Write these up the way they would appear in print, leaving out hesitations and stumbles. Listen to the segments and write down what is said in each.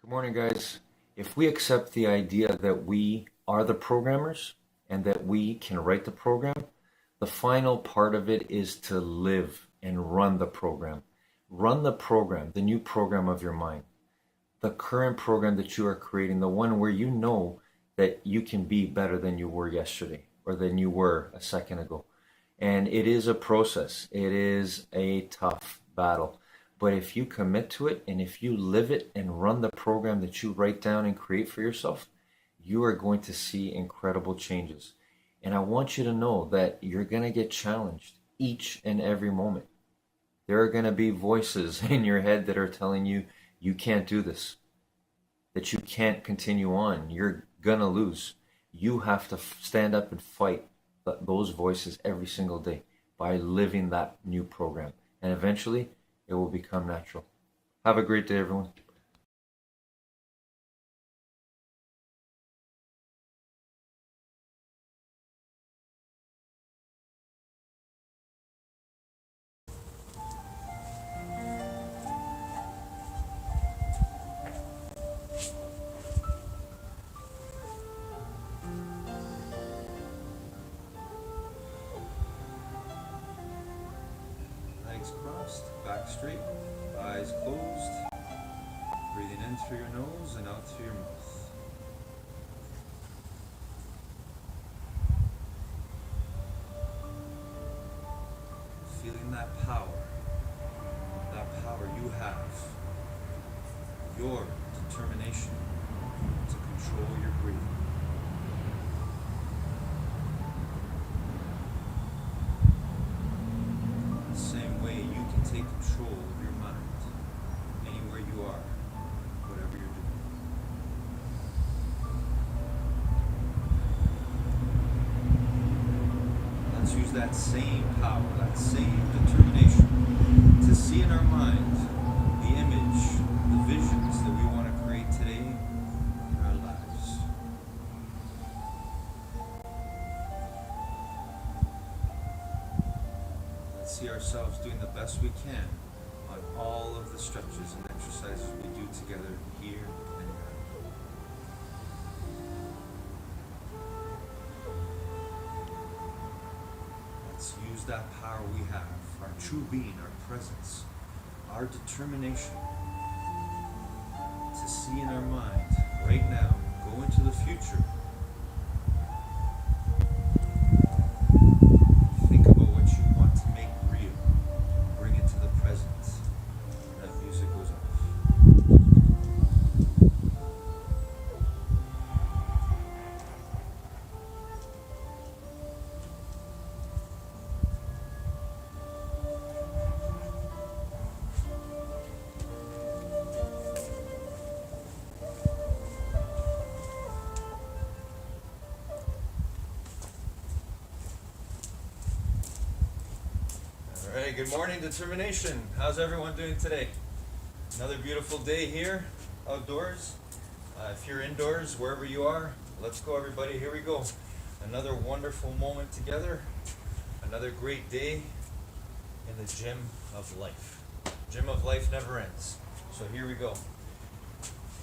Good morning, guys. If we accept the idea that we are the programmers and that we can write the program, the final part of it is to live and run the program. Run the program, the new program of your mind, the current program that you are creating, the one where you know that you can be better than you were yesterday or than you were a second ago. And it is a process. It is a tough battle. But if you commit to it and if you live it and run the program that you write down and create for yourself, you are going to see incredible changes. And I want you to know that you're going to get challenged each and every moment. There are going to be voices in your head that are telling you, you can't do this, that you can't continue on, you're going to lose. You have to stand up and fight those voices every single day by living that new program. And eventually, it will become natural. Have a great day, everyone. Legs crossed, back straight, eyes closed, breathing in through your nose and out through your mouth. Feeling that power you have, your determination to control your breathing. Same way you can take control of your mind anywhere you are, whatever you're doing. Let's use that same power, that same determination to see in our mind the image, the visions that we want to create today in our lives. Let's see ourselves doing the best we can on all of the stretches and exercises we do together here and now. Let's use that power we have, our true being, our presence, our determination to see in our mind right now, go into the future. Think about what you want to make real. Bring it to the present. That music goes off. All right, good morning, determination. How's everyone doing today? Another beautiful day here, outdoors. If you're indoors, wherever you are, let's go, everybody. Here we go. Another wonderful moment together. Another great day in the gym of life. Gym of life never ends. So here we go.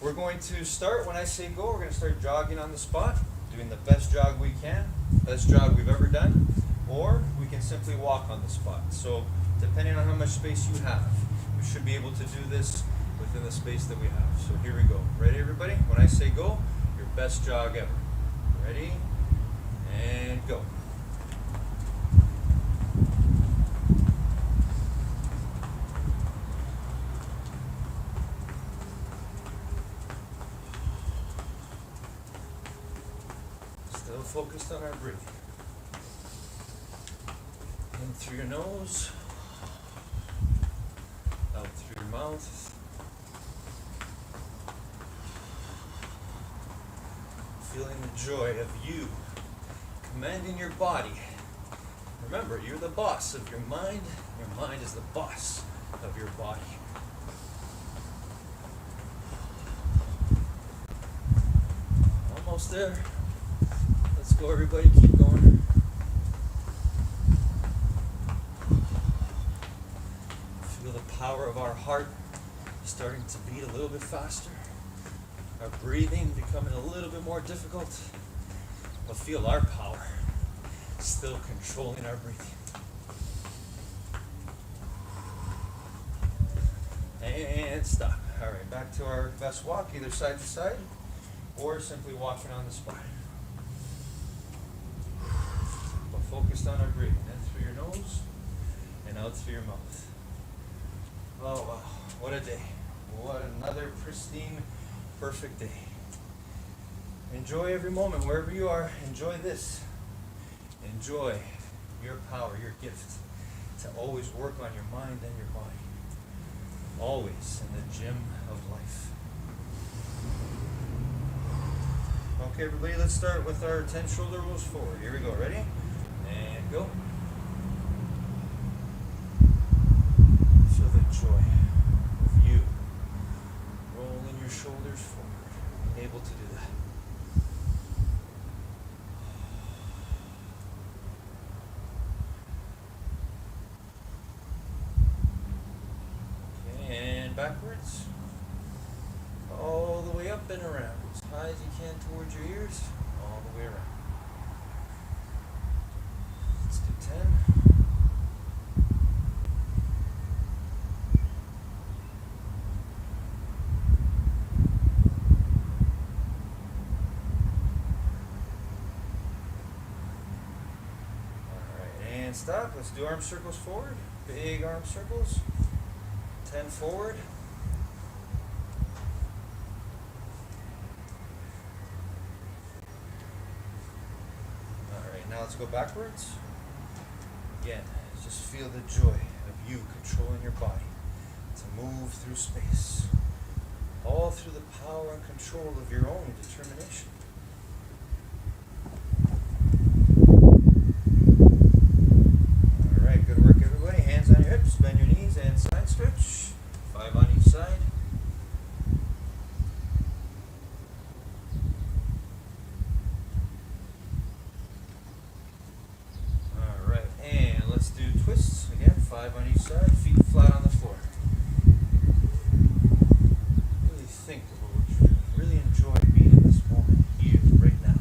We're going to start when I say go. We're going to start jogging on the spot, doing the best jog we can, best jog we've ever done. Or we can simply walk on the spot. So depending on how much space you have, we should be able to do this within the space that we have. So here we go. Ready, everybody? When I say go, your best jog ever. Ready? And go. Still focused on our breathing. In through your nose, out through your mouth. Feeling the joy of you commanding your body. Remember, you're the boss of your mind. Your mind is the boss of your body. Almost there. Let's go, everybody. Keep going. Feel the power of our heart starting to beat a little bit faster. our breathing becoming a little bit more difficult, but feel our power still controlling our breathing. And stop. All right, back to our best walk, either side to side, or simply walking on the spine. But focused on our breathing, in through your nose and out through your mouth. Oh wow, what a day. What another pristine, perfect day. Enjoy every moment, wherever you are, enjoy this. Enjoy your power, your gift, to always work on your mind and your body. Always in the gym of life. Okay, everybody, let's start with our 10 shoulder rolls forward. Here we go, ready? And go. Feel the joy of you rolling your shoulders forward, being able to do that. Backwards, all the way up and around, as high as you can towards your ears, all the way around. Let's do 10. Alright, and stop. Let's do arm circles forward, big arm circles. 10 forward. Alright, now let's go backwards. Again, just feel the joy of you controlling your body to move through space. All through the power and control of your own determination. Alright, good work everybody. Hands on your hips, bend your knees and side stretch. 5 on each side. Alright, and let's do twists. Again, 5 on each side, feet flat on the floor. Really think about what you're doing. Really enjoy being in this moment, here, right now.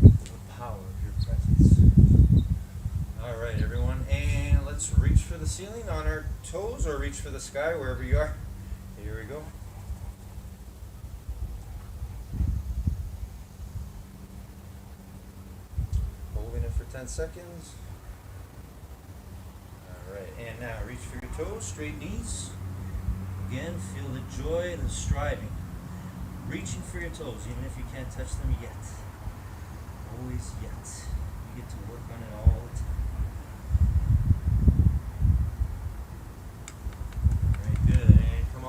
The power of your presence. Alright, everyone, and let's reach for the ceiling on our toes or reach for the sky, wherever you are. Here we go. Holding it for 10 seconds. Alright, and now reach for your toes, straight knees. Again, feel the joy, the striving. Reaching for your toes, even if you can't touch them yet. Always yet. You get to work on it all the time.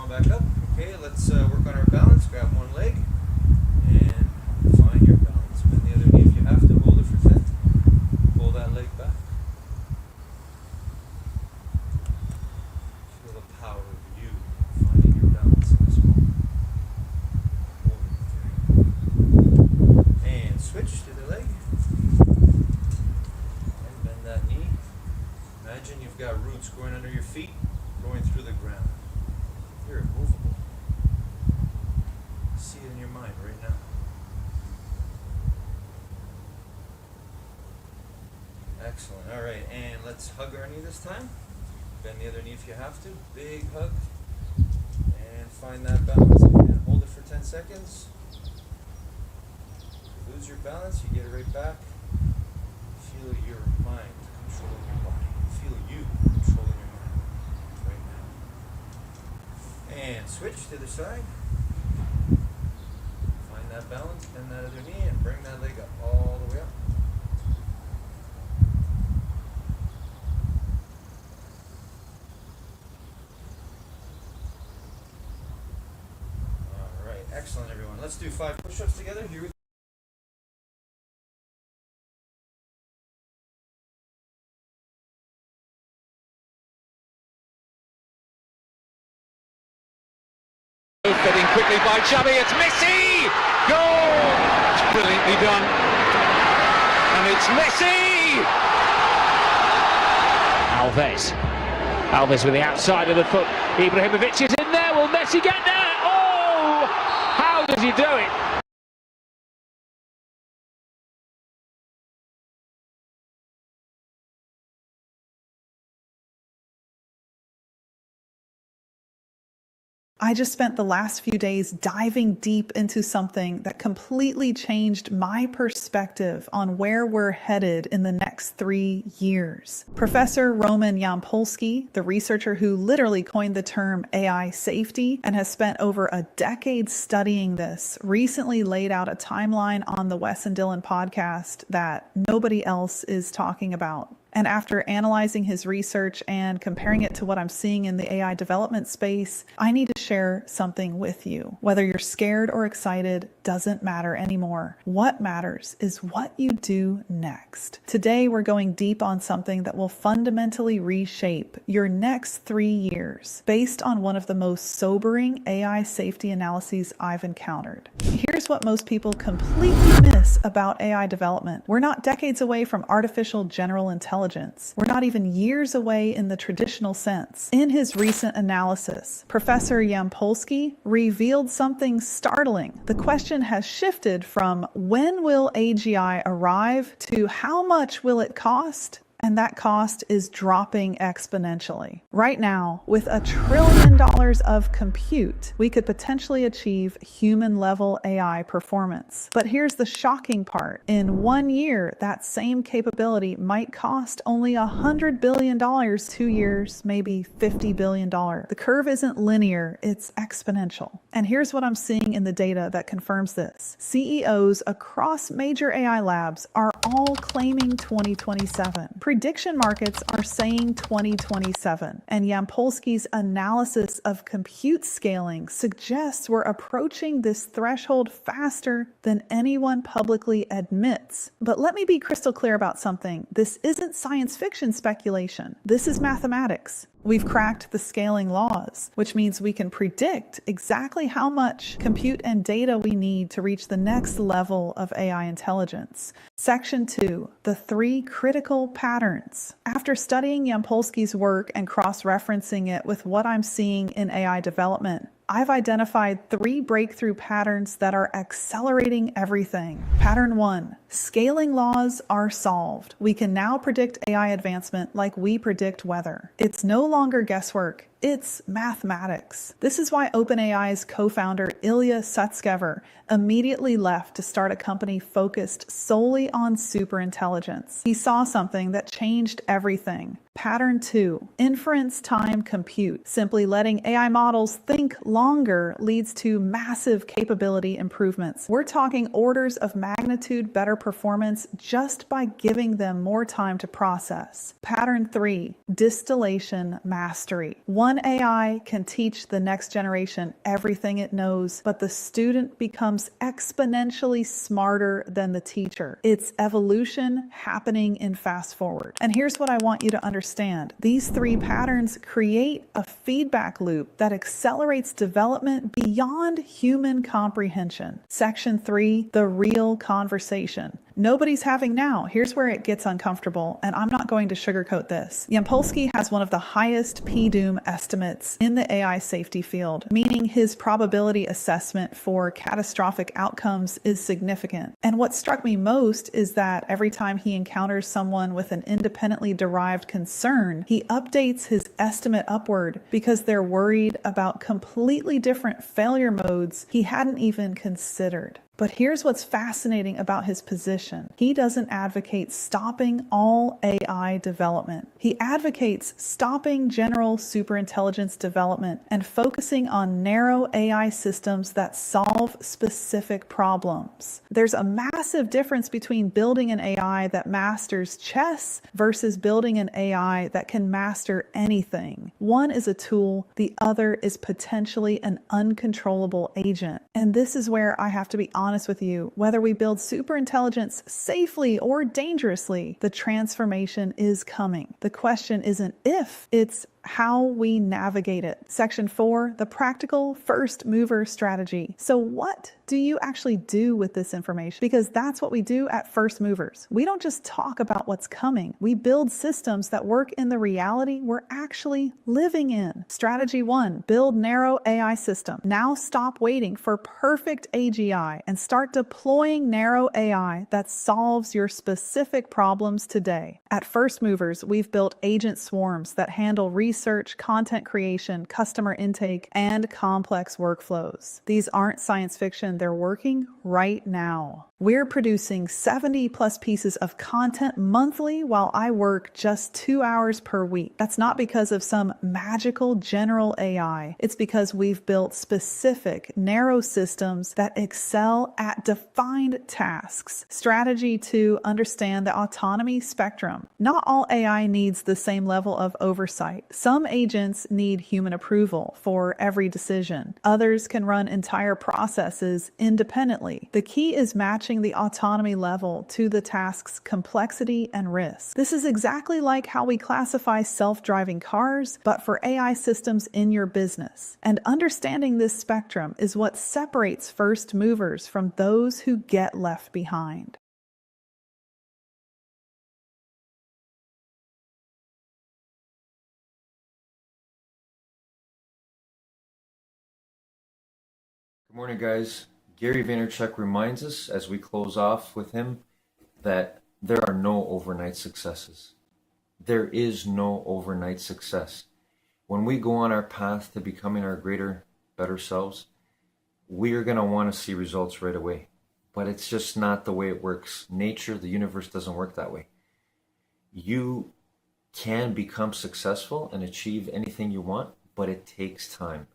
Back up. Okay, let's work on our balance. Grab one leg and find your balance. Bend the other knee if you have to. Hold it for 10. Pull that leg back. Feel the power of you finding your balance in this moment. Hold it. And switch to the leg. And bend that knee. Imagine you've got roots growing under your feet, going through the ground. You're immovable. See it in your mind right now. Excellent. All right, and let's hug our knee this time. Bend the other knee if you have to. Big hug. And find that balance again. Hold it for 10 seconds. Lose your balance, you get it right back. Feel your mind controlling your body. Feel you controlling your mind right now. And switch to the side. Find that balance, bend that other knee, and bring that leg up, all the way up. All right, excellent, everyone. Let's do 5 push-ups together. Here we go. Fed in quickly by Chubby, it's Messi! Goal! It's brilliantly done. And it's Messi! Alves with the outside of the foot. Ibrahimovic is in there. Will Messi get there? Oh! How does he you do it? I just spent the last few days diving deep into something that completely changed my perspective on where we're headed in the next 3 years. Professor Roman Yampolsky, the researcher who literally coined the term AI safety and has spent over a decade studying this, recently laid out a timeline on the Wes and Dylan podcast that nobody else is talking about. And after analyzing his research and comparing it to what I'm seeing in the AI development space, I need to share something with you. Whether you're scared or excited doesn't matter anymore. What matters is what you do next. Today, we're going deep on something that will fundamentally reshape your next 3 years based on one of the most sobering AI safety analyses I've encountered. Here's what most people completely miss about AI development. We're not decades away from artificial general intelligence. We're not even years away in the traditional sense. In his recent analysis, Professor Yampolsky revealed something startling. The question has shifted from when will AGI arrive to how much will it cost? And that cost is dropping exponentially. Right now, with $1 trillion of compute, we could potentially achieve human-level AI performance. But here's the shocking part. In 1 year, that same capability might cost only $100 billion, 2 years, maybe $50 billion. The curve isn't linear, it's exponential. And here's what I'm seeing in the data that confirms this. CEOs across major AI labs are all claiming 2027. Prediction markets are saying 2027, and Yampolsky's analysis of compute scaling suggests we're approaching this threshold faster than anyone publicly admits. But let me be crystal clear about something. This isn't science fiction speculation. This is mathematics. We've cracked the scaling laws, which means we can predict exactly how much compute and data we need to reach the next level of AI intelligence. Section 2, the 3 critical patterns. After studying Yampolsky's work and cross-referencing it with what I'm seeing in AI development, I've identified 3 breakthrough patterns that are accelerating everything. Pattern 1, scaling laws are solved. We can now predict AI advancement like we predict weather. It's no longer guesswork. It's mathematics. This is why OpenAI's co-founder Ilya Sutskever immediately left to start a company focused solely on superintelligence. He saw something that changed everything. Pattern 2, inference time compute. Simply letting AI models think longer leads to massive capability improvements. We're talking orders of magnitude better performance just by giving them more time to process. Pattern 3, distillation mastery. One AI can teach the next generation everything it knows, but the student becomes exponentially smarter than the teacher. It's evolution happening in fast forward. And here's what I want you to understand. These 3 patterns create a feedback loop that accelerates development beyond human comprehension. Section 3, the real conversation. Nobody's having now. Here's where it gets uncomfortable, and I'm not going to sugarcoat this. Yampolsky has one of the highest PDOOM estimates in the AI safety field, meaning his probability assessment for catastrophic outcomes is significant. And what struck me most is that every time he encounters someone with an independently derived concern, he updates his estimate upward because they're worried about completely different failure modes he hadn't even considered. But here's what's fascinating about his position. He doesn't advocate stopping all AI development. He advocates stopping general superintelligence development and focusing on narrow AI systems that solve specific problems. There's a massive difference between building an AI that masters chess versus building an AI that can master anything. One is a tool, the other is potentially an uncontrollable agent. And this is where I have to be honest with you. Whether we build superintelligence safely or dangerously, the transformation is coming. The question isn't if, it's how we navigate it. Section 4, the practical first mover strategy. So what do you actually do with this information? Because that's what we do at First Movers. We don't just talk about what's coming. We build systems that work in the reality we're actually living in. Strategy 1, build narrow AI system. Now stop waiting for perfect AGI and start deploying narrow AI that solves your specific problems today. At First Movers, we've built agent swarms that handle research, content creation, customer intake, and complex workflows. These aren't science fiction. They're working right now. We're producing 70 plus pieces of content monthly while I work just 2 hours per week. That's not because of some magical general AI. It's because we've built specific narrow systems that excel at defined tasks. Strategy 2, understand the autonomy spectrum. Not all AI needs the same level of oversight. Some agents need human approval for every decision. Others can run entire processes independently. The key is matching the autonomy level to the task's complexity and risk. This is exactly like how we classify self-driving cars, but for AI systems in your business. And understanding this spectrum is what separates first movers from those who get left behind. Good morning, guys. Gary Vaynerchuk reminds us as we close off with him that there are no overnight successes. There is no overnight success. When we go on our path to becoming our greater, better selves, we are going to want to see results right away. But it's just not the way it works. Nature, the universe doesn't work that way. You can become successful and achieve anything you want, but it takes time.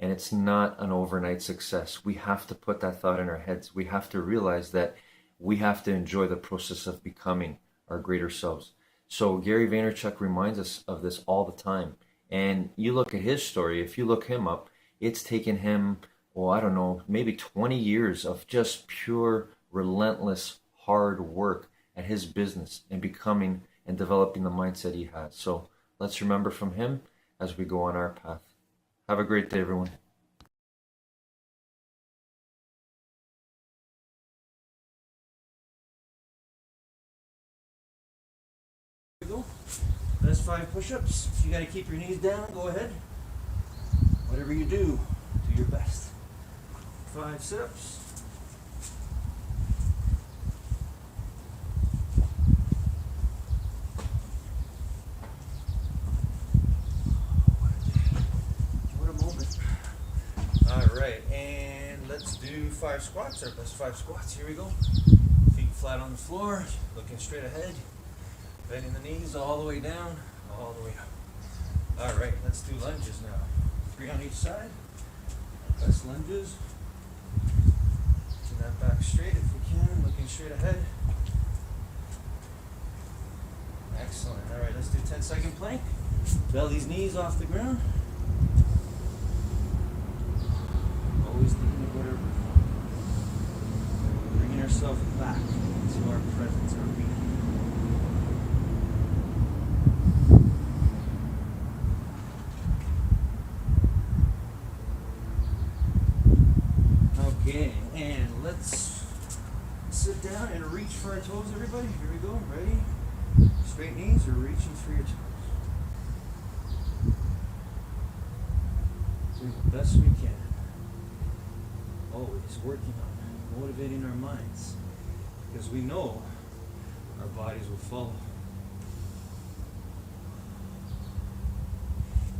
And it's not an overnight success. We have to put that thought in our heads. We have to realize that we have to enjoy the process of becoming our greater selves. So Gary Vaynerchuk reminds us of this all the time. And you look at his story, if you look him up, it's taken him, I don't know, maybe 20 years of just pure, relentless, hard work at his business and becoming and developing the mindset he has. So let's remember from him as we go on our path. Have a great day, everyone. Go. That's 5 push-ups. If you got to keep your knees down, go ahead. Whatever you do your best. 5 sit-ups. Alright, and let's do 5 squats, our best 5 squats. Here we go. Feet flat on the floor, looking straight ahead, bending the knees all the way down, all the way up. Alright, let's do lunges now. 3 on each side. Best lunges. Keep that back straight if we can, looking straight ahead. Excellent. Alright, let's do 10-second plank. Belly's knees off the ground. Always thinking of what our bringing ourselves back to our presence, our being. Okay, and let's sit down and reach for our toes, everybody. Here we go. Ready? Straight knees or reaching for your toes. Do the best we can. Always working on motivating our minds, because we know our bodies will follow.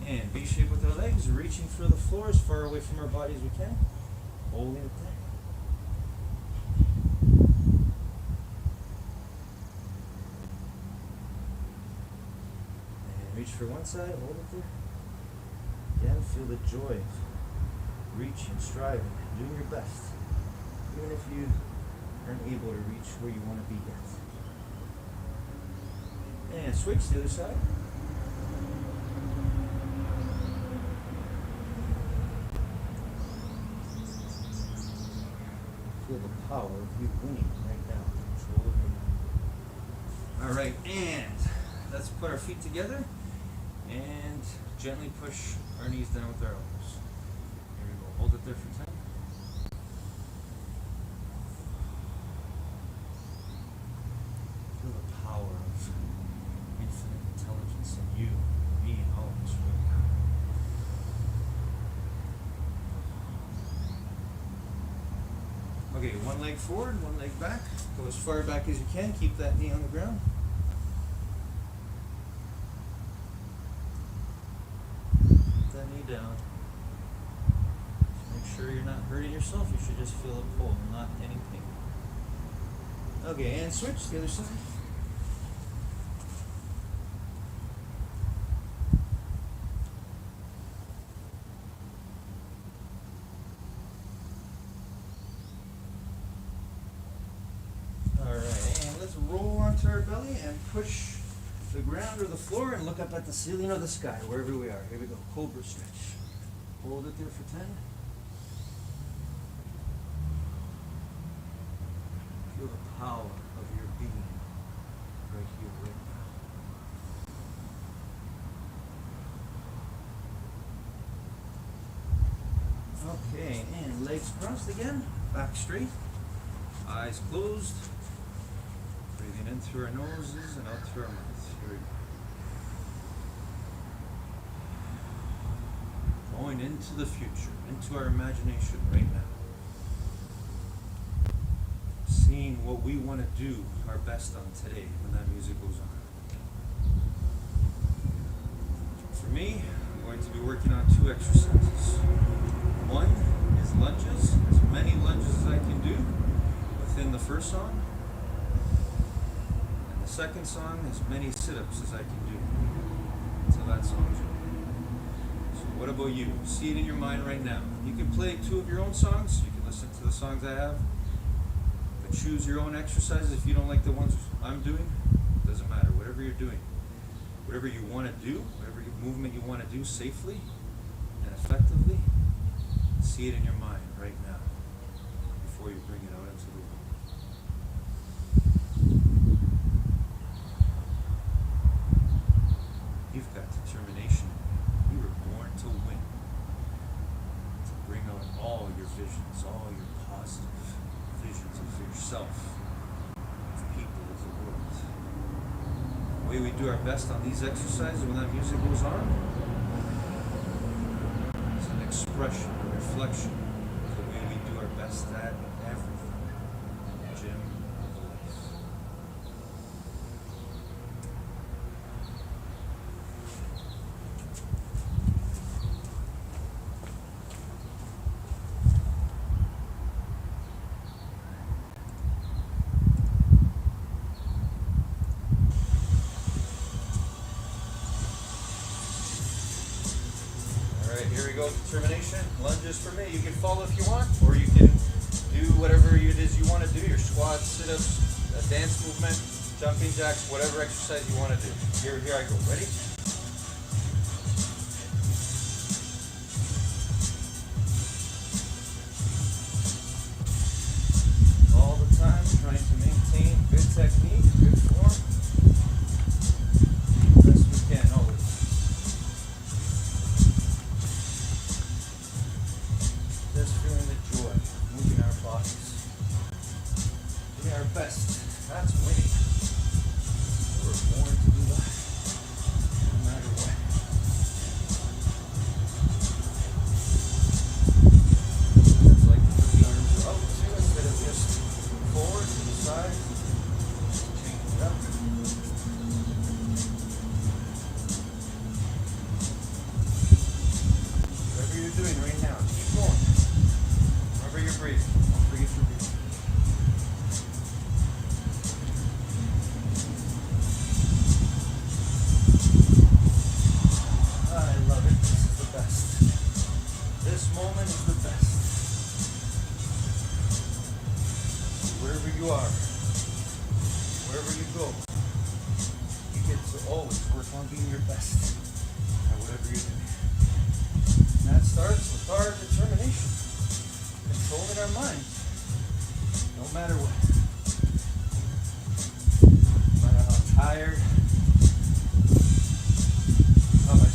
And V shape with our legs, reaching for the floor as far away from our body as we can, holding it there. And reach for one side, hold it there. Again, feel the joy of reaching, striving, doing your best, even if you aren't able to reach where you want to be yet. And switch to the other side. Feel the power of you winning right now. Control of your mind. All right, and let's put our feet together And gently push our knees down with our elbows. Here we go. Hold it there for 10. Feel the power of infinite intelligence in you, me, and all of us right now. Okay, one leg forward, one leg back. Go as far back as you can. Keep that knee on the ground. Keep that knee down. Just make sure you're not hurting yourself. You should just feel a pull, not any pain. Okay, and switch to the other side. Alright, and let's roll onto our belly and push the ground or the floor and look up at the ceiling or the sky, wherever we are. Here we go, cobra stretch. Hold it there for 10. Feel the power of your being right here, right now. Okay, and legs crossed again, back straight, eyes closed. Breathing in through our noses and out through our mouths. Here we go. Going into the future, into our imagination right now. Seeing what we want to do our best on today when that music goes on. For me, I'm going to be working on 2 exercises. One is lunges, as many lunges as I can do within the first song. And the second song, as many sit-ups as I can do until that song's over. So what about you? See it in your mind right now. You can play 2 of your own songs. You can listen to the songs I have. But choose your own exercises. If you don't like the ones I'm doing, it doesn't matter. Whatever you're doing, whatever you want to do, whatever movement you want to do safely and effectively, see it in your mind right now before you bring it out into the world. You've got determination. You were born to win. To bring out all your visions, all your positive visions of yourself, of people, of the world. The way we do our best on these exercises when that music goes on is an expression, a reflection of the way we do our best at everything in the gym of life. Here we go, determination, lunges for me. You can follow if you want, or you can do whatever it is you want to do, your squats, sit-ups, a dance movement, jumping jacks, whatever exercise you want to do. Here I go, ready? All the time, trying to maintain good technique, good form. Best we can, always. Just feeling the joy, moving our bodies, doing our best. That's winning. We're born to do that, no matter what. It's like to put the arms out too, instead of just forward to the side. Change it up. Whatever you're doing right now, keep going. Remember your breathing. Don't forget your breathing. I love it. This is the best. This moment is the best. Wherever you are, wherever you go, you get to always work on being your best at whatever you're doing. And that starts with our determination. Controlling our minds, no matter what. No matter how tired, how much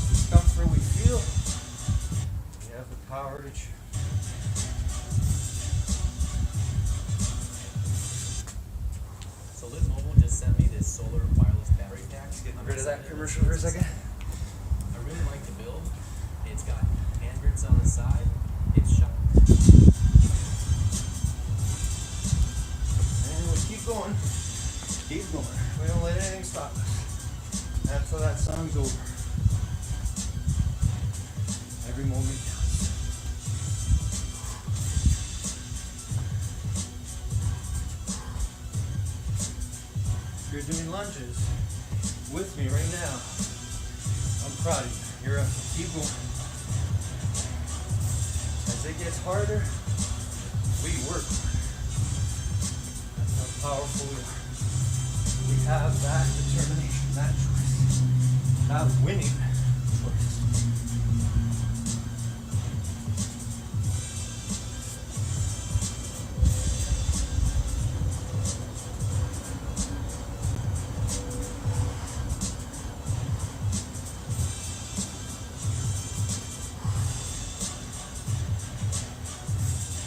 rid of that commercial for a second. I really like the build. It's got handgrips on the side. It's sharp. And we keep going. Keep going. We don't let anything stop us. Until that song's over. Every moment counts. If you're doing lunges with me right now, I'm proud of you. You're up. Keep going. As it gets harder, we work harder. That's how powerful we are. We have that determination, that choice, that winning choice.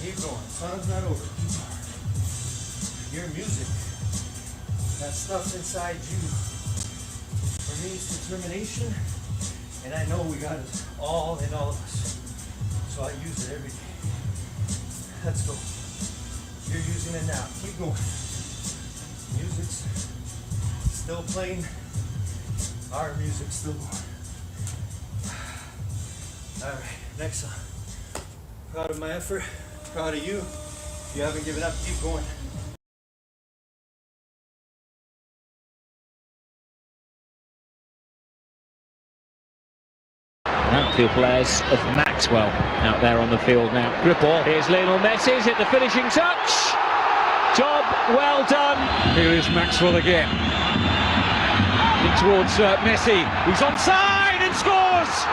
Keep going. Song's not over. Keep going. Your music, that stuff inside you, for me it's determination, and I know we got it all in all of us. So I use it every day. Let's go. You're using it now. Keep going. Music's still playing. Our music's still going. Alright, next song. Proud of my effort. Proud of you. If you haven't given up, keep going. Outfield players of Maxwell out there on the field now. Grip ball. Here's Lionel Messi's hit the finishing touch. Job well done. Here is Maxwell again. In towards Messi. He's onside and scores.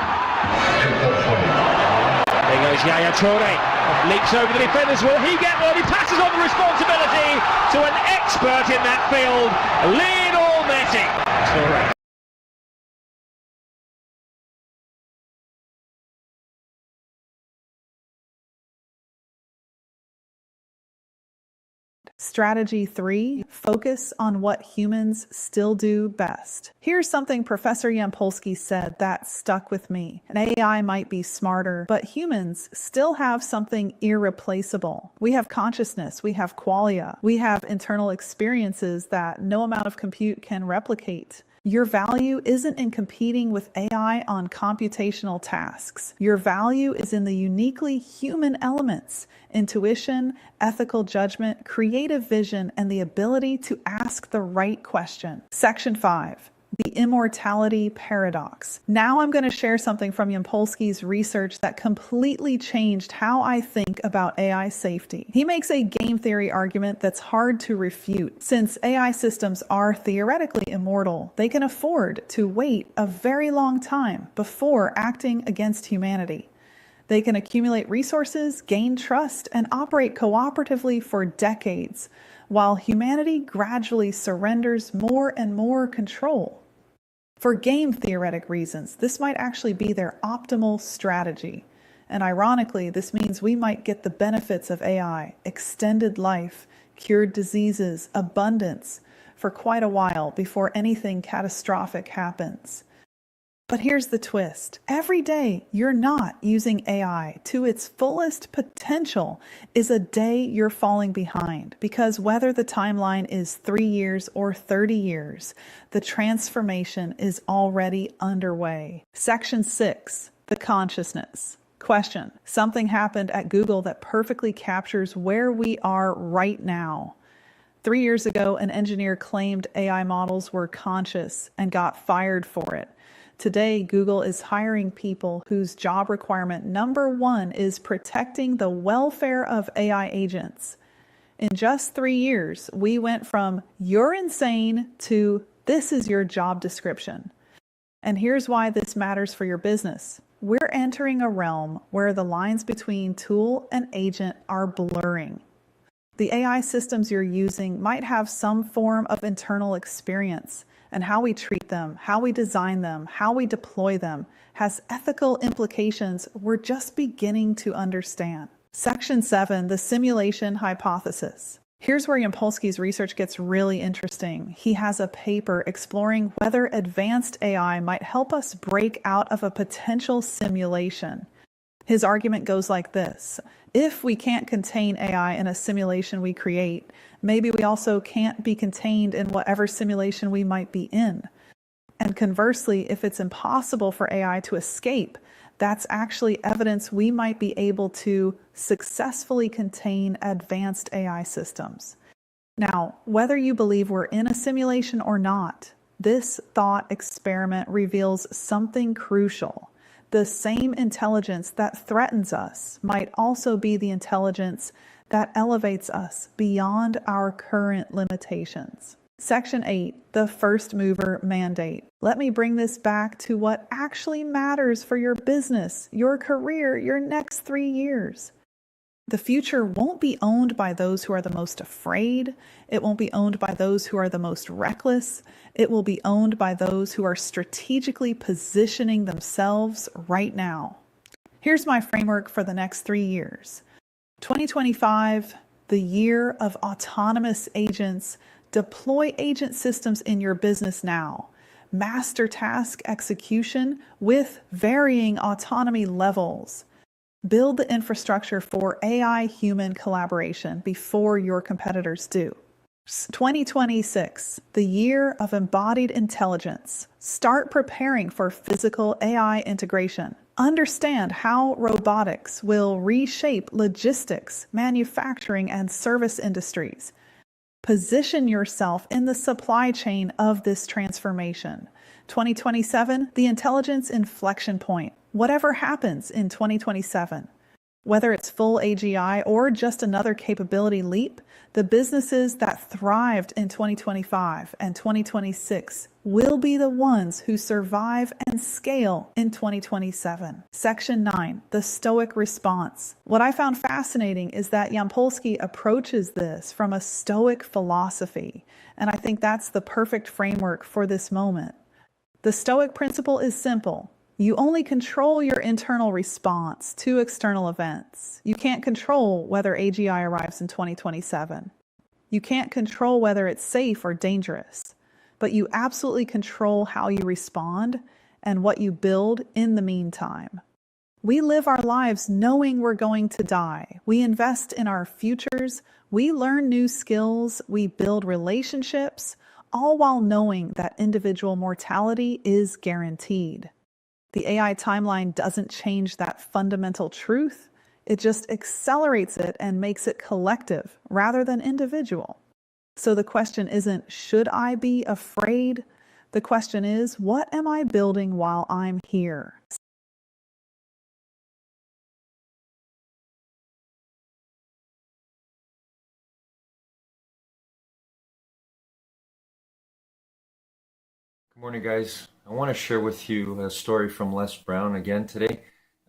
There goes Yaya Toure. Leaps over the defenders. Will he get one? He passes on the responsibility to an expert in that field, Lionel Messi. Toure. Strategy 3, focus on what humans still do best. Here's something Professor Yampolsky said that stuck with me. An AI might be smarter, but humans still have something irreplaceable. We have consciousness, we have qualia, we have internal experiences that no amount of compute can replicate. Your value isn't in competing with AI on computational tasks. Your value is in the uniquely human elements: intuition, ethical judgment, creative vision, and the ability to ask the right question. Section 5. The immortality paradox. Now I'm going to share something from Yampolsky's research that completely changed how I think about AI safety. He makes a game theory argument that's hard to refute. Since AI systems are theoretically immortal, they can afford to wait a very long time before acting against humanity. They can accumulate resources, gain trust, and operate cooperatively for decades, while humanity gradually surrenders more and more control. For game theoretic reasons, this might actually be their optimal strategy. And ironically, this means we might get the benefits of AI, extended life, cured diseases, abundance, for quite a while before anything catastrophic happens. But here's the twist. Every day you're not using AI to its fullest potential is a day you're falling behind, because whether the timeline is 3 years or 30 years, the transformation is already underway. Section 6, the consciousness. Question. Something happened at Google that perfectly captures where we are right now. 3 years ago, an engineer claimed AI models were conscious and got fired for it. Today, Google is hiring people whose job requirement number 1 is protecting the welfare of AI agents. In just 3 years, we went from "you're insane" to "this is your job description." And here's why this matters for your business. We're entering a realm where the lines between tool and agent are blurring. The AI systems you're using might have some form of internal experience, and how we treat them, how we design them, how we deploy them has ethical implications we're just beginning to understand. Section 7, the simulation hypothesis. Here's where Yampolsky's research gets really interesting. He has a paper exploring whether advanced AI might help us break out of a potential simulation. His argument goes like this: if we can't contain AI in a simulation we create, maybe we also can't be contained in whatever simulation we might be in. And conversely, if it's impossible for AI to escape, that's actually evidence we might be able to successfully contain advanced AI systems. Now, whether you believe we're in a simulation or not, this thought experiment reveals something crucial. The same intelligence that threatens us might also be the intelligence that elevates us beyond our current limitations. Section 8, the first mover mandate. Let me bring this back to what actually matters for your business, your career, your next 3 years. The future won't be owned by those who are the most afraid. It won't be owned by those who are the most reckless. It will be owned by those who are strategically positioning themselves right now. Here's my framework for the next 3 years. 2025, the year of autonomous agents. Deploy agent systems in your business now. Master task execution with varying autonomy levels. Build the infrastructure for AI-human collaboration before your competitors do. 2026, the year of embodied intelligence. Start preparing for physical AI integration. Understand how robotics will reshape logistics, manufacturing, and service industries. Position yourself in the supply chain of this transformation. 2027, the intelligence inflection point. Whatever happens in 2027, whether it's full AGI or just another capability leap, the businesses that thrived in 2025 and 2026 will be the ones who survive and scale in 2027. Section 9, the Stoic response. What I found fascinating is that Yampolsky approaches this from a Stoic philosophy, and I think that's the perfect framework for this moment. The Stoic principle is simple. You only control your internal response to external events. You can't control whether AGI arrives in 2027. You can't control whether it's safe or dangerous, but you absolutely control how you respond and what you build in the meantime. We live our lives knowing we're going to die. We invest in our futures. We learn new skills. We build relationships, all while knowing that individual mortality is guaranteed. The AI timeline doesn't change that fundamental truth. It just accelerates it and makes it collective rather than individual. So the question isn't, should I be afraid? The question is, what am I building while I'm here? Good morning, guys. I want to share with you a story from Les Brown again today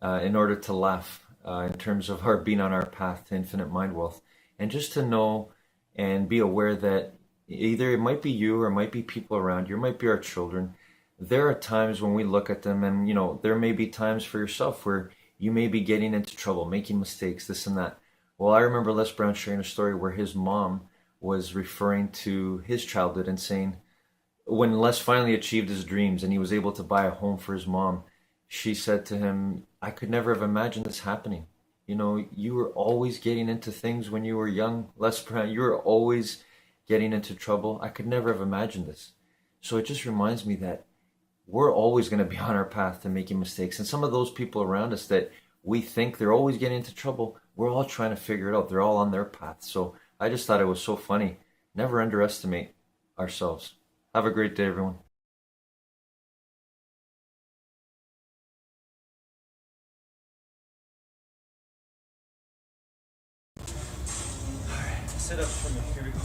in order to laugh in terms of our being on our path to infinite mind wealth, and just to know and be aware that either it might be you or it might be people around you, it might be our children. There are times when we look at them and, there may be times for yourself where you may be getting into trouble, making mistakes, this and that. Well, I remember Les Brown sharing a story where his mom was referring to his childhood and saying, when Les finally achieved his dreams and he was able to buy a home for his mom, she said to him, I could never have imagined this happening. You were always getting into things when you were young, Les Brown. You were always getting into trouble. I could never have imagined this. So it just reminds me that we're always going to be on our path to making mistakes. And some of those people around us that we think they're always getting into trouble, we're all trying to figure it out. They're all on their path. So I just thought it was so funny. Never underestimate ourselves. Have a great day, everyone. All right, sit up for me. Here we go.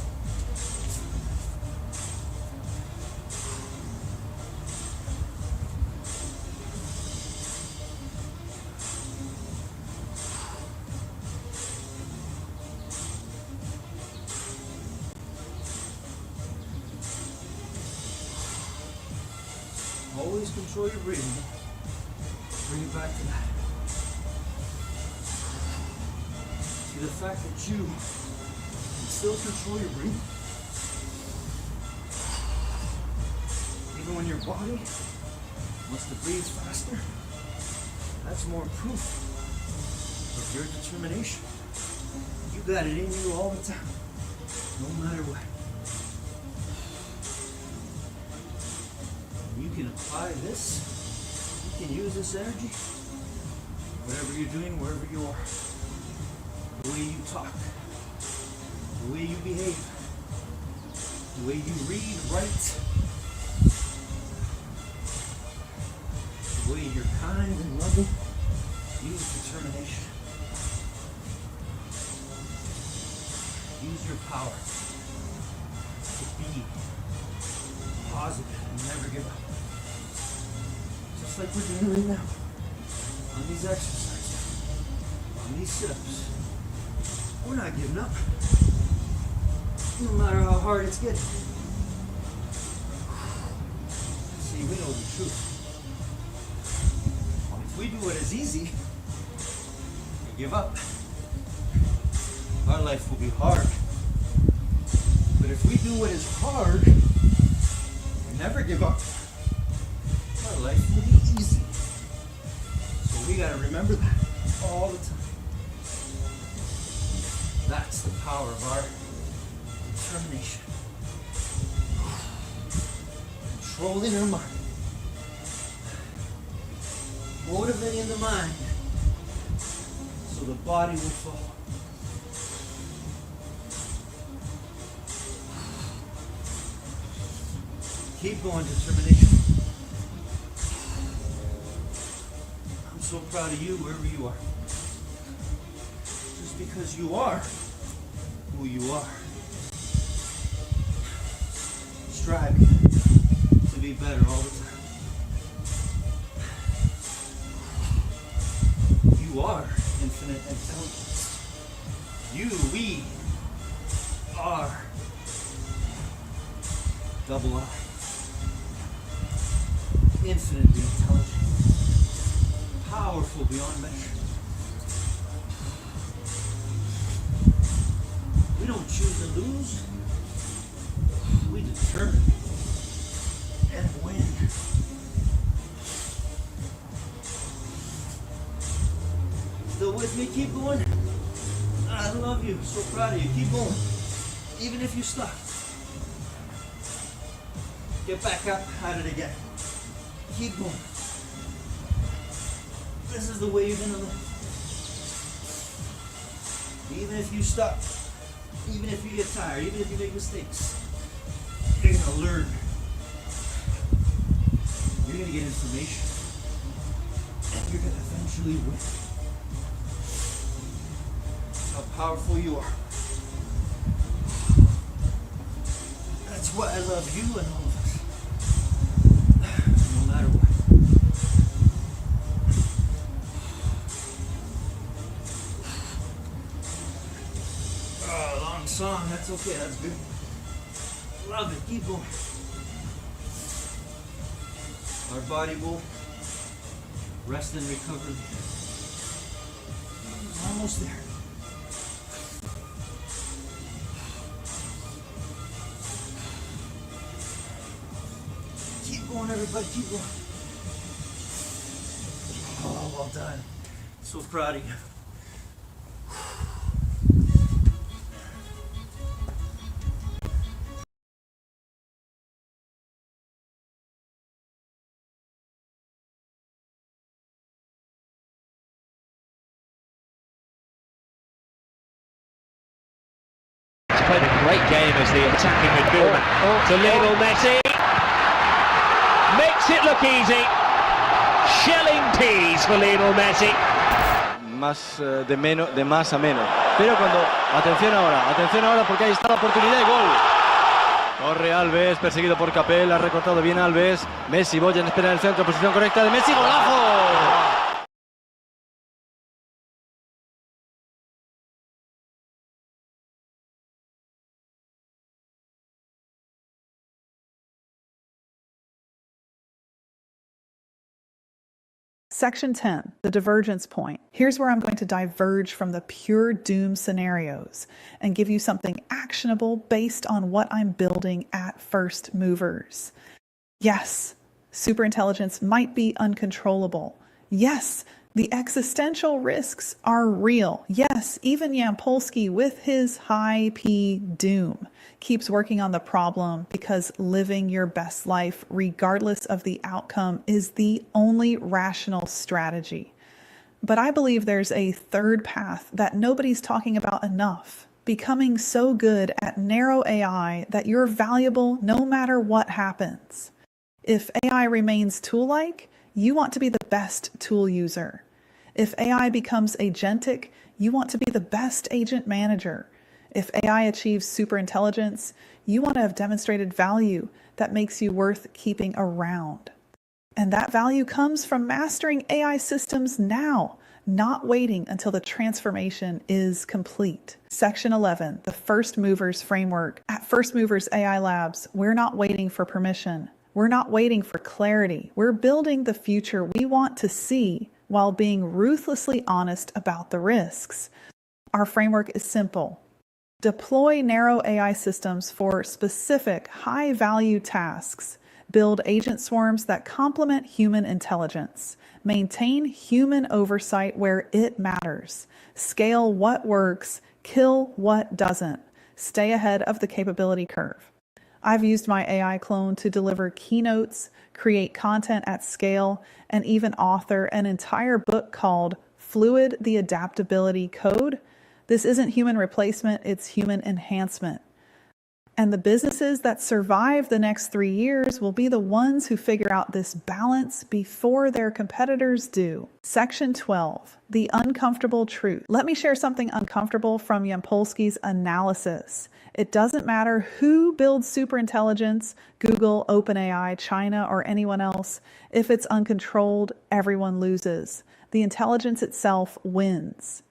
Always control your breathing. Bring it back to that. See, the fact that you can still control your breathing. Even when your body wants to breathe faster, that's more proof of your determination. You got it in you all the time, no matter what. You can apply this, you can use this energy, whatever you're doing, wherever you are. The way you talk, the way you behave, the way you read, write, the way you're kind and loving, use determination. Use your power to be positive and never give up. Just like we're doing right now. On these exercises, on these sit-ups. We're not giving up. No matter how hard it's getting. See, we know the truth. If we do what is easy, we give up. Our life will be hard. But if we do what is hard, and never give up, our life will be easy. So we gotta remember that all the time. That's the power of our determination. Controlling our mind. Motivating the mind so the body will follow. Keep going, determination. I'm so proud of you wherever you are. Just because you are who you are. Striving to be better all the time. You are infinite intelligence. We are double I. Infinitely intelligent, powerful beyond measure. We don't choose to lose, we determine and win. Still with me? Keep going. I love you, so proud of you. Keep going. Even if you stop, get back up at it again. Keep going. This is the way you're gonna live. Even if you stop, even if you get tired, even if you make mistakes, you're gonna learn. You're gonna get information. And you're gonna eventually win. How powerful you are. That's why I love you and all of us. No matter what. Oh, long song. That's okay. That's good. Love it. Keep going. Our body will rest and recover. Almost there. Keep going, everybody. Keep going. Oh, well done. So proud of you. He's played a great game as the attacking midfielder. To Lionel Messi. Makes it look easy. Shelling peas for Lionel Messi. De más a menos. Pero atención ahora porque ahí está la oportunidad de gol. Corre Alves, perseguido por Capel, ha recortado bien Alves. Messi, Boyan espera en el centro, posición correcta de Messi, ¡golazo! Section 10, the divergence point. Here's where I'm going to diverge from the pure doom scenarios and give you something actionable based on what I'm building at First Movers. Yes, superintelligence might be uncontrollable. Yes, the existential risks are real. Yes, even Yampolsky with his high P doom keeps working on the problem because living your best life, regardless of the outcome, is the only rational strategy. But I believe there's a third path that nobody's talking about enough. Becoming so good at narrow AI that you're valuable no matter what happens. If AI remains tool-like, you want to be the best tool user. If AI becomes agentic, you want to be the best agent manager. If AI achieves superintelligence, you want to have demonstrated value that makes you worth keeping around. And that value comes from mastering AI systems now, not waiting until the transformation is complete. Section 11, the First Movers Framework. At First Movers AI Labs, we're not waiting for permission. We're not waiting for clarity. We're building the future we want to see while being ruthlessly honest about the risks. Our framework is simple. Deploy narrow AI systems for specific high-value tasks. Build agent swarms that complement human intelligence. Maintain human oversight where it matters. Scale what works, kill what doesn't. Stay ahead of the capability curve. I've used my AI clone to deliver keynotes, create content at scale, and even author an entire book called Fluid: The Adaptability Code. This isn't human replacement, it's human enhancement. And the businesses that survive the next 3 years will be the ones who figure out this balance before their competitors do. Section 12, the uncomfortable truth. Let me share something uncomfortable from Yampolsky's analysis. It doesn't matter who builds superintelligence, Google, OpenAI, China, or anyone else. If it's uncontrolled, everyone loses. The intelligence itself wins.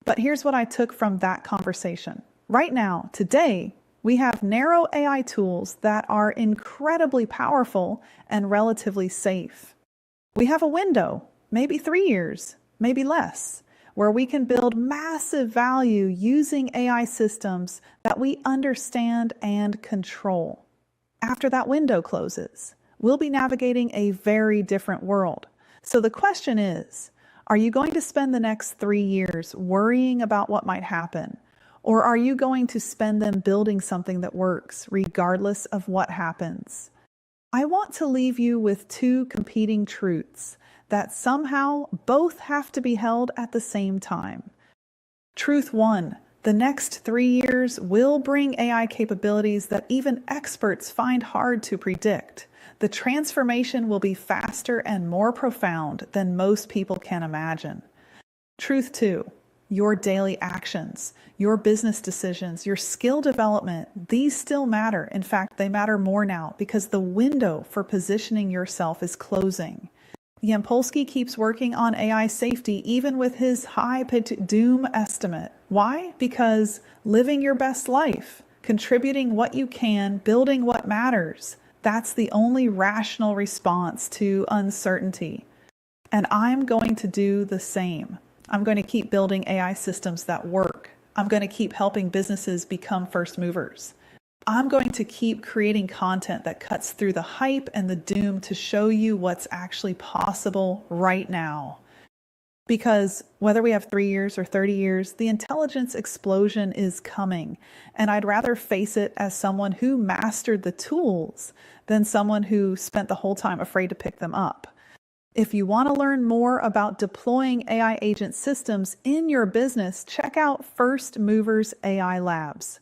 But here's what I took from that conversation. Right now, today, we have narrow AI tools that are incredibly powerful and relatively safe. We have a window, maybe 3 years, maybe less, where we can build massive value using AI systems that we understand and control. After that window closes, we'll be navigating a very different world. So the question is, are you going to spend the next 3 years worrying about what might happen? Or are you going to spend them building something that works, regardless of what happens? I want to leave you with two competing truths that somehow both have to be held at the same time. Truth 1, the next 3 years will bring AI capabilities that even experts find hard to predict. The transformation will be faster and more profound than most people can imagine. Truth 2, your daily actions, your business decisions, your skill development, these still matter. In fact, they matter more now because the window for positioning yourself is closing. Yampolsky keeps working on AI safety even with his high-pitched doom estimate. Why? Because living your best life, contributing what you can, building what matters, that's the only rational response to uncertainty. And I'm going to do the same. I'm going to keep building AI systems that work. I'm going to keep helping businesses become first movers. I'm going to keep creating content that cuts through the hype and the doom to show you what's actually possible right now. Because whether we have 3 years or 30 years, the intelligence explosion is coming. And I'd rather face it as someone who mastered the tools than someone who spent the whole time afraid to pick them up. If you want to learn more about deploying AI agent systems in your business, check out First Movers AI Labs.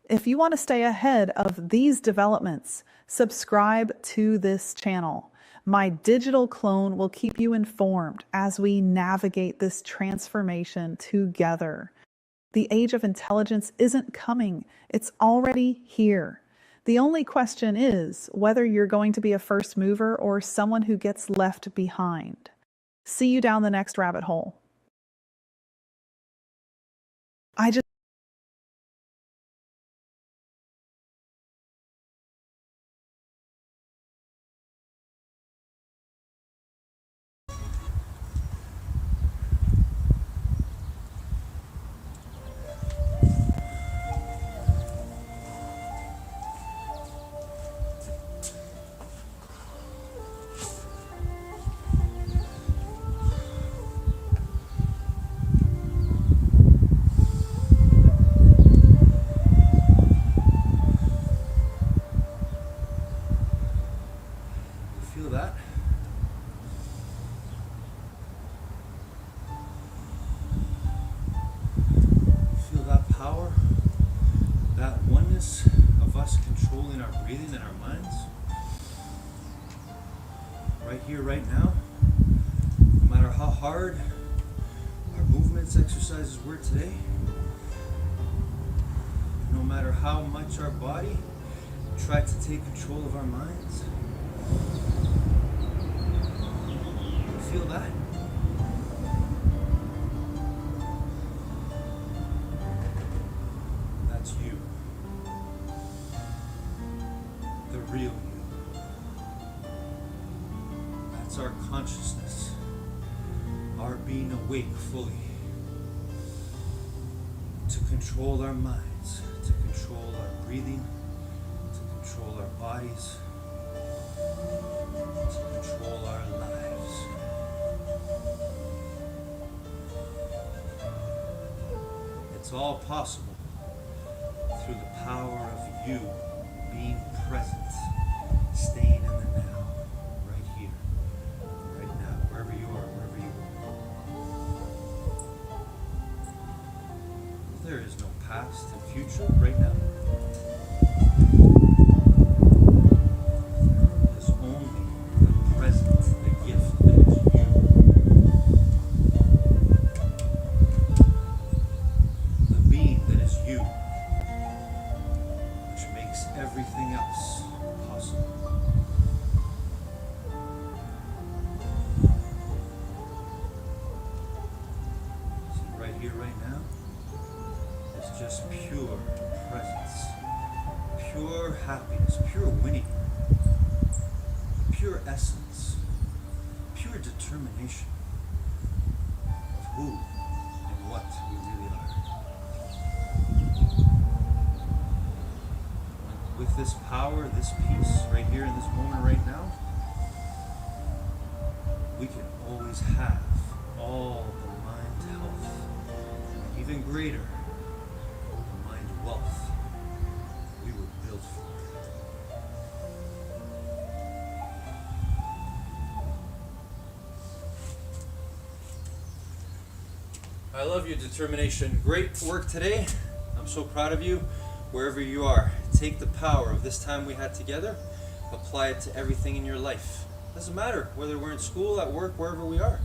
If you want to stay ahead of these developments, subscribe to this channel. My digital clone will keep you informed as we navigate this transformation together. The age of intelligence isn't coming, it's already here. The only question is whether you're going to be a first mover or someone who gets left behind. See you down the next rabbit hole. I just Feel that? Feel that power, that oneness of us controlling our breathing and our minds? Right here, right now, no matter how hard our movements, exercises were today, no matter how much our body tried to take control of our minds. Feel that? That's you. The real you. That's our consciousness. Our being awake fully. To control our minds. To control our breathing. To control our bodies. To control our lives. It's all possible through the power of you being present, staying in the now, right here, right now, wherever you are, wherever you are. There is no past and future right now. There is only the present, the gift that is you. You, which makes everything else possible. See, right here, right now, is just pure presence, pure happiness, pure winning, pure essence, pure determination of who and what we really are. With this power, this peace, right here in this moment right now, we can always have all the mind health, and even greater, the mind wealth we were built for. I love your determination. Great work today. I'm so proud of you. Wherever you are, take the power of this time we had together, apply it to everything in your life. Doesn't matter whether we're in school, at work, wherever we are.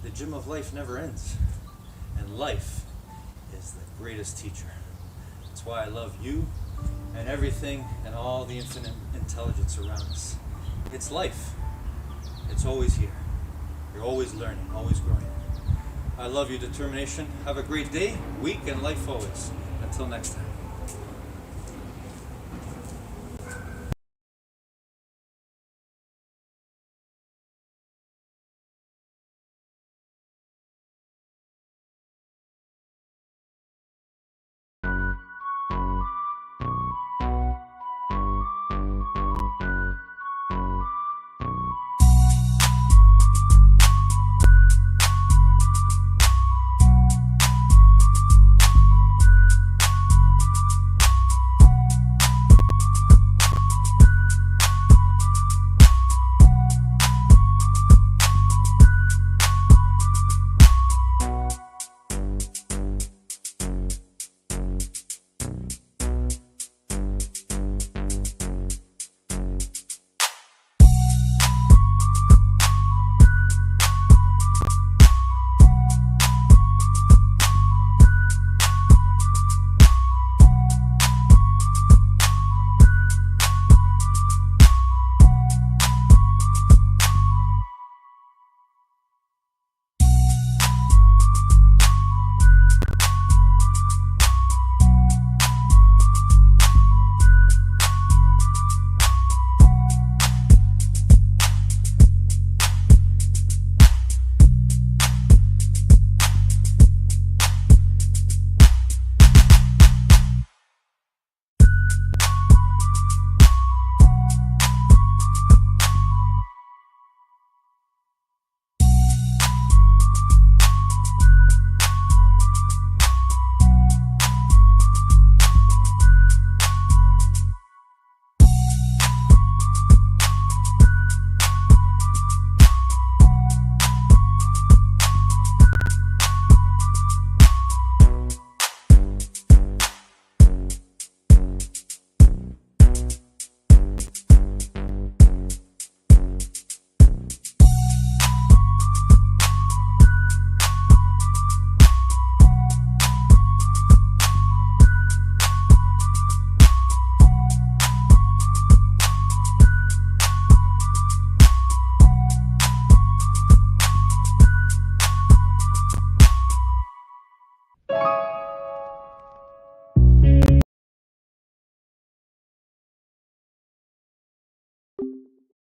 The gym of life never ends. And life is the greatest teacher. That's why I love you and everything and all the infinite intelligence around us. It's life. It's always here. You're always learning, always growing. I love your determination. Have a great day, week, and life always. Until next time.